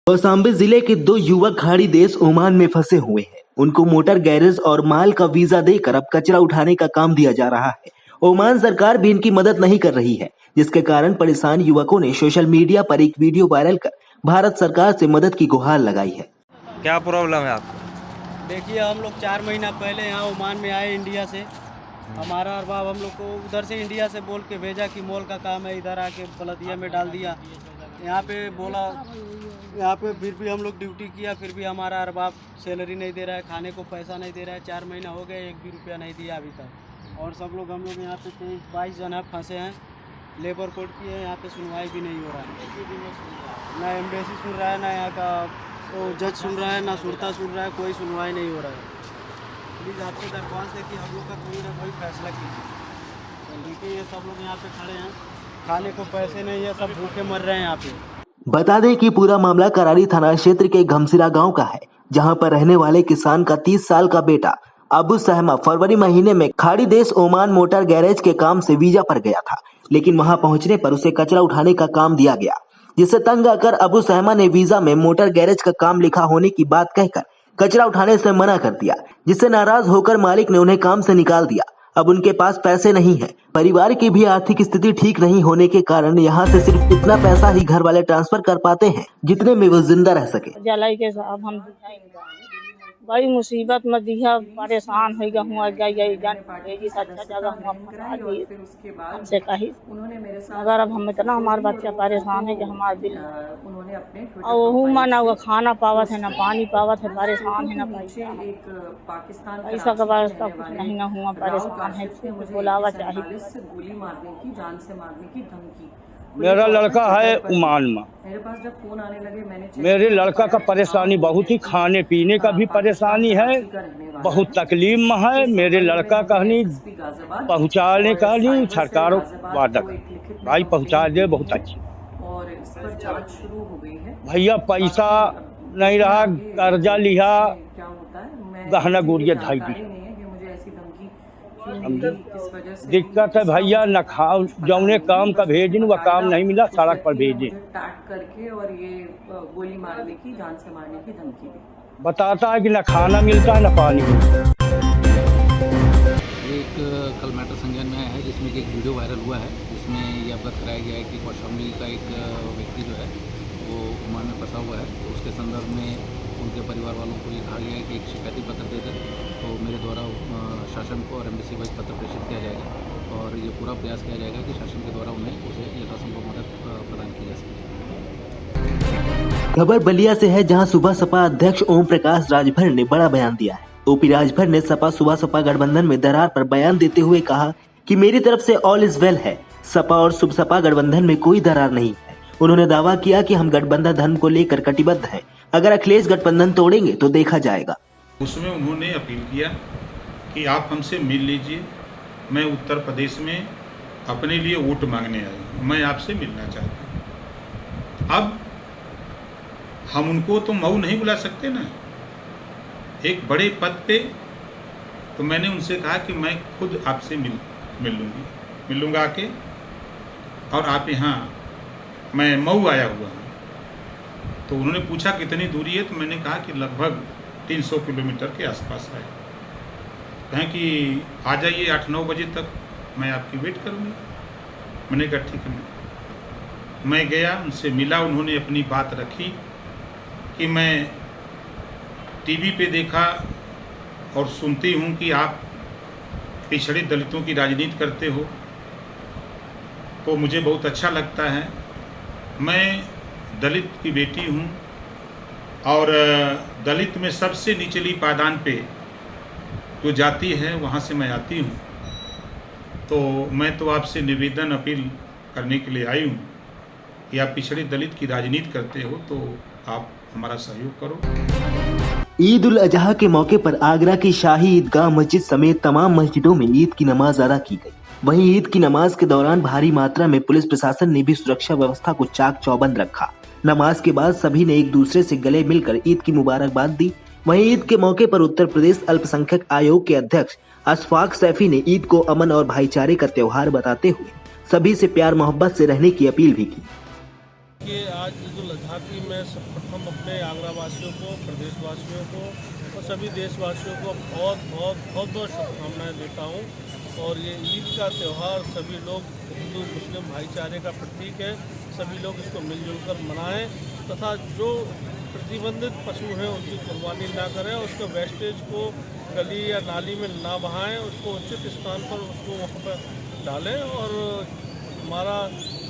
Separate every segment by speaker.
Speaker 1: कौशाम्बी जिले के दो युवक खाड़ी देश ओमान में फंसे हुए हैं। उनको मोटर गैरेज और माल का वीजा देकर अब कचरा उठाने का काम दिया जा रहा है। ओमान सरकार भी इनकी मदद नहीं कर रही है, जिसके कारण परेशान युवकों ने सोशल मीडिया पर एक वीडियो वायरल कर भारत सरकार से मदद की गुहार लगाई है।
Speaker 2: क्या प्रॉब्लम है आपको?
Speaker 3: देखिए, हम लोग 4 महीना पहले यहाँ ओमान में आए इंडिया से। हमारा अरबाब हम लोग को उधर से इंडिया से बोल के भेजा कि मॉल का काम है, इधर आके बलदिया में डाल दिया। यहाँ पे बोला, यहाँ पे फिर भी हम लोग ड्यूटी किया, फिर भी हमारा अरबाब सैलरी नहीं दे रहा है, खाने को पैसा नहीं दे रहा है। 4 महीना हो गए, एक भी रुपया नहीं दिया अभी तक। और सब लोग हम लोग यहाँ पे 23-22 जन फंसे हैं। लेबर कोर्ट की है, यहाँ पे सुनवाई भी नहीं हो रहा है। ना एम्बेसी सुन रहा है, ना यहाँ का तो जज सुन रहा है, ना सुरता सुन रहा है, कोई सुनवाई नहीं हो रहा है। प्लीज़ आपसे दरख्वास्त है कि हम लोग का कोई ना कोई फैसला कीजिए। देखिए, ये सब लोग यहाँ पे खड़े हैं, खाने को पैसे नहीं है, सब भूखे मर रहे हैं यहाँ पे।
Speaker 1: बता दें कि पूरा मामला करारी थाना क्षेत्र के घमसिरा गांव का है, जहां पर रहने वाले किसान का 30 साल का बेटा अबू सहमा फरवरी महीने में खाड़ी देश ओमान मोटर गैरेज के काम से वीजा पर गया था, लेकिन वहां पहुंचने पर उसे कचरा उठाने का काम दिया गया, जिससे तंग आकर अबू सहमा ने वीजा में मोटर गैरेज का काम लिखा होने की बात कहकर कचरा उठाने से मना कर दिया, जिससे नाराज होकर मालिक ने उन्हें काम से निकाल दिया। अब उनके पास पैसे नहीं है। परिवार की भी आर्थिक स्थिति ठीक नहीं होने के कारण यहाँ से सिर्फ इतना पैसा ही घर वाले ट्रांसफर कर पाते हैं जितने में वो जिंदा रह सके।
Speaker 4: जलाई के साहब हम बड़ी मुसीबत में दिया, परेशान हो गया हुआ अच्छा जगह हमसे कही, मगर अब हम इतना हमारे बच्चा परेशान है कि हमारे दिल और वो माना हुआ खाना पावत है, ना पानी पावत है, परेशान है, ना पैसा का व्यवस्था कुछ नहीं ना हुआ, परेशान है, बुलावा चाहिए।
Speaker 5: मेरा लड़का है ओमान में, मेरे लड़का का परेशानी बहुत ही, खाने पीने का भी परेशानी है, बहुत तकलीफ में है। मेरे लड़का कहनी पहुंचाने का नहीं, सरकार वादक भाई पहुंचा दे, बहुत अच्छी। भैया पैसा नहीं रहा, कर्जा लिया, गहना गुड़िया ढाई दी। दिक्कत है भैया, न खाओ जौने काम का भेजिन वह काम नहीं मिला, सड़क पर भेजे
Speaker 6: करके और ये गोली मारने की, जान से मारने की धमकी दी।
Speaker 5: बताता है कि न खाना मिलता है न पानी मिलता है।
Speaker 7: एक कल मैटर संज्ञान में आया है, जिसमें एक वीडियो वायरल हुआ है, जिसमें ये अवगत कराया गया है कि कौशाम्बी का एक व्यक्ति जो है वो ओमान में फंसा हुआ है। तो उसके संदर्भ में उनके परिवार वालों को ये कहा गया है कि एक शिकायती पत्र दे दें, तो मेरे द्वारा शासन को और एम्बेसी वाइज पत्र प्रेषित किया जाएगा और ये पूरा प्रयास किया जाएगा कि शासन के द्वारा उन्हें उसे यथासंभव मदद प्रदान की जा सके।
Speaker 1: खबर बलिया से है, जहां सुबह सपा अध्यक्ष ओम प्रकाश राजभर ने बड़ा बयान दिया है। ओपी राजभर ने सपा सुबह सपा गठबंधन में दरार पर बयान देते हुए कहा कि मेरी तरफ से ऑल इज वेल है, सपा और शुभ सपा गठबंधन में कोई दरार नहीं है। उन्होंने दावा किया कि हम गठबंधन धर्म को लेकर कटिबद्ध हैं, अगर अखिलेश गठबंधन तोड़ेंगे तो देखा जाएगा।
Speaker 8: उसमें उन्होंने अपील किया कि आप हमसे मिल लीजिए, मैं उत्तर प्रदेश में अपने लिए वोट मांगने आया हूँ, मैं आपसे मिलना चाहता हूँ। अब हम उनको तो मऊ नहीं बुला सकते ना, एक बड़े पद पे। तो मैंने उनसे कहा कि मैं खुद आपसे मिलूंगा आके, और आप यहाँ, मैं मऊ आया हुआ हूँ। तो उन्होंने पूछा कितनी दूरी है, तो मैंने कहा कि लगभग 300 किलोमीटर के आसपास है। कहें कि आ जाइए 8-9 बजे तक, मैं आपकी वेट करूँगी। मैंने कहा ठीक है। मैं गया, उनसे मिला, उन्होंने अपनी बात रखी कि मैं टीवी पे देखा और सुनती हूँ कि आप पिछड़े दलितों की राजनीति करते हो, तो मुझे बहुत अच्छा लगता है। मैं दलित की बेटी हूँ और दलित में सबसे निचली पायदान पे जो जाति है वहाँ से मैं आती हूँ। तो मैं तो आपसे निवेदन अपील करने के लिए आई हूँ कि आप पिछड़े दलित की राजनीति करते हो, तो आप हमारा सहयोग करो।
Speaker 1: ईद उल अजहा के मौके पर आगरा की शाही ईदगाह मस्जिद समेत तमाम मस्जिदों में ईद की नमाज अदा की गई। वहीं ईद की नमाज के दौरान भारी मात्रा में पुलिस प्रशासन ने भी सुरक्षा व्यवस्था को चाक चौबंद रखा। नमाज के बाद सभी ने एक दूसरे से गले मिलकर ईद की मुबारकबाद दी। वहीं ईद के मौके पर उत्तर प्रदेश अल्पसंख्यक आयोग के अध्यक्ष अशफाक सैफी ने ईद को अमन और भाईचारे का त्योहार बताते हुए सभी से प्यार मोहब्बत से रहने की अपील भी की।
Speaker 9: देखिए, आज ईद उल अजहा की मैं सर्वप्रथम अपने आगरा वासियों को, प्रदेशवासियों को और सभी देशवासियों को बहुत शुभकामनाएं देता हूं। और ये ईद का त्यौहार सभी लोग हिंदू मुस्लिम भाईचारे का प्रतीक है। सभी लोग इसको मिलजुल कर मनाएं तथा जो प्रतिबंधित पशु हैं उनकी कुर्बानी ना करें, उसके वेस्टेज को गली या नाली में ना बहाएं, उसको उचित स्थान पर उसको वहाँ पर डालें। और हमारा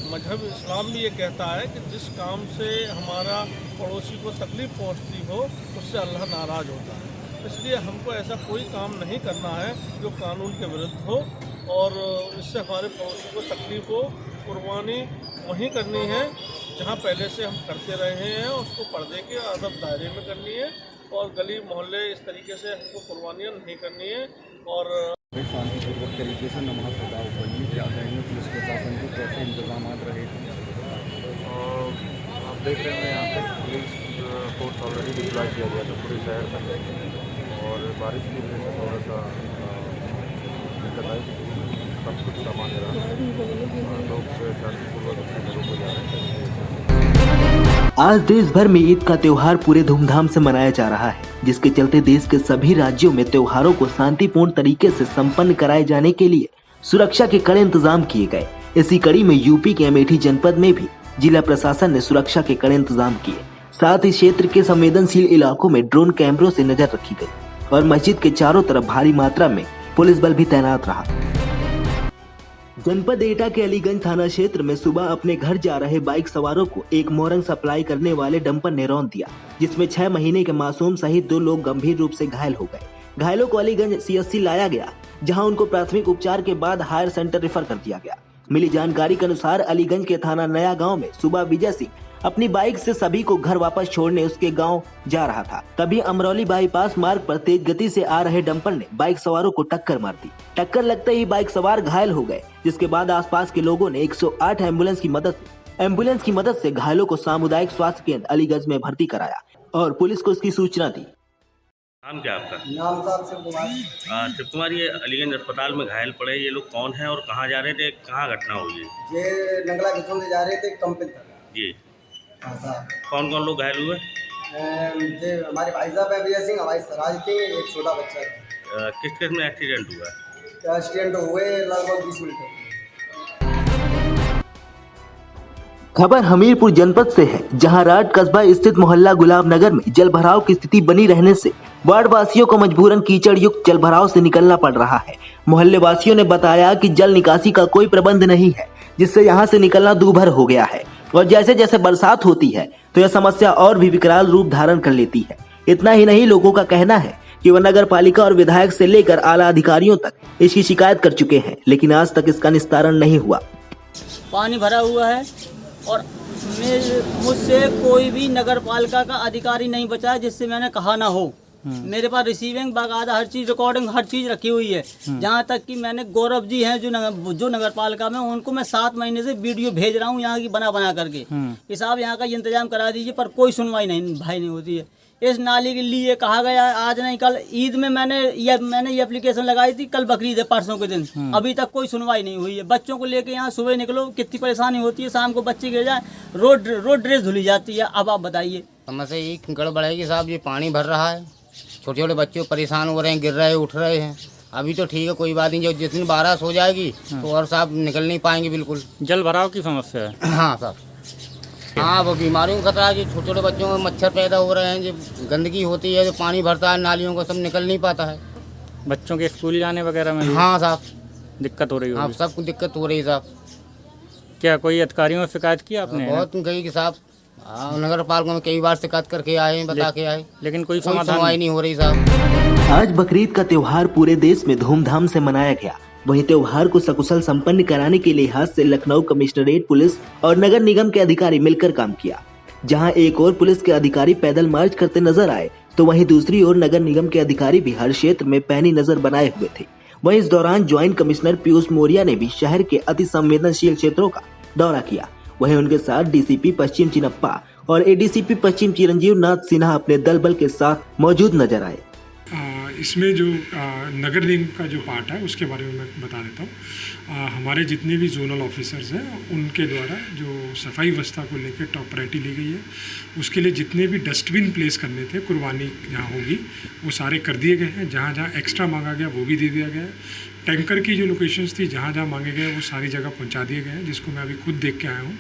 Speaker 9: मजहब इस्लाम भी ये कहता है कि जिस काम से हमारा पड़ोसी को तकलीफ़ पहुंचती हो उससे अल्लाह नाराज़ होता है। इसलिए हमको ऐसा कोई काम नहीं करना है जो कानून के विरुद्ध हो और इससे हमारे पड़ोसी को तकलीफ़ हो। कुर्बानी वहीं करनी है जहां पहले से हम करते रहे हैं, उसको पर्दे के अदब दायरे में करनी है और गली मोहल्ले इस तरीके से हमको कुर्बानियाँ नहीं करनी है। और
Speaker 10: शांतिपूर्वक तरीके से नमाज अदा हुई। क्या कहेंगे पुलिस प्रशासन के कैसे इंतजाम रहे?
Speaker 2: आप देख रहे हैं यहाँ पे पुलिस फोर्स ऑलरेडी डिप्लॉय किया गया था पूरे शहर में, और बारिश की वजह से थोड़ा सा दिक्कत आई। सब कुछ सामान्य रहा और लोग शांतिपूर्वक अपने घरों को जा रहे हैं।
Speaker 1: आज देश भर में ईद का त्योहार पूरे धूमधाम से मनाया जा रहा है, जिसके चलते देश के सभी राज्यों में त्योहारों को शांतिपूर्ण तरीके से संपन्न कराए जाने के लिए सुरक्षा के कड़े इंतजाम किए गए। इसी कड़ी में यूपी के अमेठी जनपद में भी जिला प्रशासन ने सुरक्षा के कड़े इंतजाम किए। साथ ही क्षेत्र के संवेदनशील इलाकों में ड्रोन कैमरों से नजर रखी गई और मस्जिद के चारों तरफ भारी मात्रा में पुलिस बल भी तैनात रहा। जनपद एटा के अलीगंज थाना क्षेत्र में सुबह अपने घर जा रहे बाइक सवारों को एक मोरंग सप्लाई करने वाले डंपर ने रौंद दिया, जिसमें 6 महीने के मासूम सहित 2 लोग गंभीर रूप से घायल हो गए। घायलों को अलीगंज CSC लाया गया, जहां उनको प्राथमिक उपचार के बाद हायर सेंटर रेफर कर दिया गया। मिली जानकारी के अनुसार अलीगंज के थाना नया गांव में सुबह विजय सिंह अपनी बाइक से सभी को घर वापस छोड़ने उसके गांव जा रहा था। तभी अमरौली बाईपास मार्ग पर तेज गति से आ रहे डंपर ने बाइक सवारों को टक्कर मार दी। टक्कर लगते ही बाइक सवार घायल हो गए, जिसके बाद आसपास के लोगों ने 108 एम्बुलेंस की मदद से घायलों को सामुदायिक स्वास्थ्य केंद्र अलीगंज में भर्ती कराया और पुलिस को इसकी सूचना दी।
Speaker 11: नाम क्या आपका?
Speaker 3: नाम साहब शिव कुमार।
Speaker 11: शिव कुमार, ये अलीगंज अस्पताल में घायल पड़े ये लोग कौन हैं और कहाँ जा रहे थे? कहाँ घटना हुई है?
Speaker 3: ये नंगला किस्म से जा रहे थे कंपनी तक।
Speaker 11: जी,
Speaker 3: हाँ साहब।
Speaker 11: कौन कौन लोग घायल हुए?
Speaker 3: हमारे भाई साहब है विजय सिंह, हमारी सराज थी, एक छोटा बच्चा है।
Speaker 11: किस में एक्सीडेंट हुआ?
Speaker 3: एक्सीडेंट हुए लगभग 20 मिनट।
Speaker 1: खबर हमीरपुर जनपद से है, जहां राट कस्बा स्थित मोहल्ला गुलाब नगर में जल भराव की स्थिति बनी रहने से वार्ड वासियों को मजबूरन कीचड़ युक्त जल भराव से निकलना पड़ रहा है। मोहल्ले वासियों ने बताया कि जल निकासी का कोई प्रबंध नहीं है, जिससे यहां से निकलना दूभर हो गया है और जैसे जैसे बरसात होती है तो यह समस्या और भी विकराल रूप धारण कर लेती है। इतना ही नहीं, लोगों का कहना है कि वह नगर पालिका और विधायक से लेकर आला अधिकारियों तक इसकी शिकायत कर चुके हैं, लेकिन आज तक इसका निस्तारण नहीं हुआ।
Speaker 4: पानी भरा हुआ है और मुझसे कोई भी नगर पालिका का अधिकारी नहीं बचा है जिससे मैंने कहा ना हो। मेरे पास रिसीविंग बाकायदा हर चीज़ रिकॉर्डिंग हर चीज़ रखी हुई है। जहाँ तक कि मैंने गौरव जी हैं जो नगर पालिका में, उनको मैं 7 महीने से वीडियो भेज रहा हूँ यहाँ की बना करके कि साहब यहाँ का इंतजाम करा दीजिए, पर कोई सुनवाई नहीं होती है। इस नाली के लिए कहा गया है, आज नहीं कल ईद में मैंने ये एप्लीकेशन लगाई थी, कल बकरीद है परसों के दिन, अभी तक कोई सुनवाई नहीं हुई है। बच्चों को लेके यहाँ सुबह निकलो कितनी परेशानी होती है, शाम को बच्चे गिर जाए, रोड ड्रेस धुली जाती है। अब आप बताइए।
Speaker 12: समस्या एक गड़बड़ है कि साहब ये पानी भर रहा है, छोटे छोटे बच्चे परेशान हो रहे हैं, गिर रहे हैं, उठ रहे हैं। अभी तो ठीक है, कोई बात नहीं, जो जितनी बारिश हो जाएगी तो और साहब निकल नहीं पाएंगे बिल्कुल।
Speaker 10: जल भराव की समस्या है।
Speaker 12: हाँ साहब, हाँ वो बीमारियों का खतरा है कि छोटे छोटे बच्चों में मच्छर पैदा हो रहे हैं, जो गंदगी होती है, जो पानी भरता है नालियों को, सब निकल नहीं पाता है।
Speaker 10: बच्चों के स्कूल जाने वगैरह में
Speaker 12: हाँ साहब
Speaker 10: दिक्कत हो रही है।
Speaker 12: हाँ सबको दिक्कत हो रही है साहब।
Speaker 10: क्या कोई अधिकारियों से शिकायत की आपने?
Speaker 12: बहुत कही कि साहब नगर पालिका में कई बार शिकायत करके आए हैं, बता के आए,
Speaker 10: लेकिन कोई
Speaker 12: सुनवाई नहीं हो रही साहब।
Speaker 1: आज बकरीद का त्योहार पूरे देश में धूमधाम से मनाया गया। वहीं त्योहार को सकुशल संपन्न कराने के लिहाज से लखनऊ कमिश्नरेट पुलिस और नगर निगम के अधिकारी मिलकर काम किया। जहां एक और पुलिस के अधिकारी पैदल मार्च करते नजर आए, तो वहीं दूसरी ओर नगर निगम के अधिकारी भी हर क्षेत्र में पैनी नजर बनाए हुए थे। वहीं इस दौरान ज्वाइंट कमिश्नर पीयूष मौर्य ने भी शहर के अति संवेदनशील क्षेत्रों का दौरा किया। वहीं उनके साथ डीसीपी पश्चिम चिनप्पा और एडीसीपी पश्चिम चिरंजीव नाथ सिन्हा अपने दल बल के साथ मौजूद नजर आए।
Speaker 13: इसमें जो नगर निगम का जो पार्ट है उसके बारे में मैं बता देता हूँ। हमारे जितने भी जोनल ऑफिसर्स हैं उनके द्वारा जो सफाई व्यवस्था को लेकर टॉप प्रायोरिटी ली गई है। उसके लिए जितने भी डस्टबिन प्लेस करने थे, कुर्बानी जहाँ होगी वो सारे कर दिए गए हैं। जहाँ जहाँ एक्स्ट्रा मांगा गया वो भी दे दिया गया है। टैंकर की जो लोकेशंस थी जहाँ जहाँ मांगे गए वो सारी जगह पहुँचा दिए गए हैं, जिसको मैं अभी खुद देख के आया हूँ।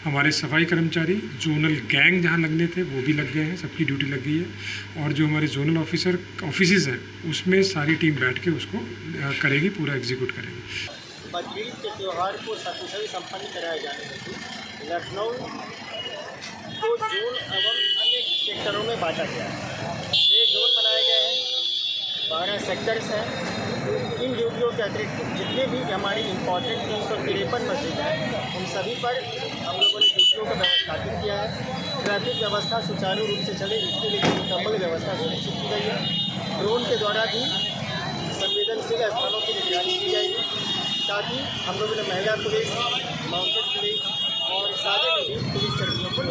Speaker 13: हमारे सफाई कर्मचारी जोनल गैंग जहाँ लगने थे वो भी लग गए हैं, सबकी ड्यूटी लग गई है। और जो हमारे जोनल ऑफिसेज हैं उसमें सारी टीम बैठ के उसको करेगी, पूरा एग्जीक्यूट करेगी।
Speaker 3: बकरीद के त्यौहार को सकुशल संपन्न कराए जाने हेतु लखनऊ को जोन एवं अन्य सेक्टरों में बांटा गया है। 6 जोन बनाए गए हैं, 12 सेक्टर्स हैं। इन ड्यूटियों के अतिरिक्त जितने भी हमारी इंपॉर्टेंट 353 मस्जिद हैं उन सभी पर हम लोगों ने ड्यूटियों का व्यवस्थापित किया है। ट्रैफिक व्यवस्था सुचारू रूप से चले इसके लिए मुकम्मल व्यवस्था सुनिश्चित की गई है। ड्रोन के द्वारा भी संवेदनशील स्थानों की निगरानी की जाएगी। साथ ही हम लोगों ने महिला पुलिस, माउंटेड पुलिस और सारे में भी पुलिस कर्मियों को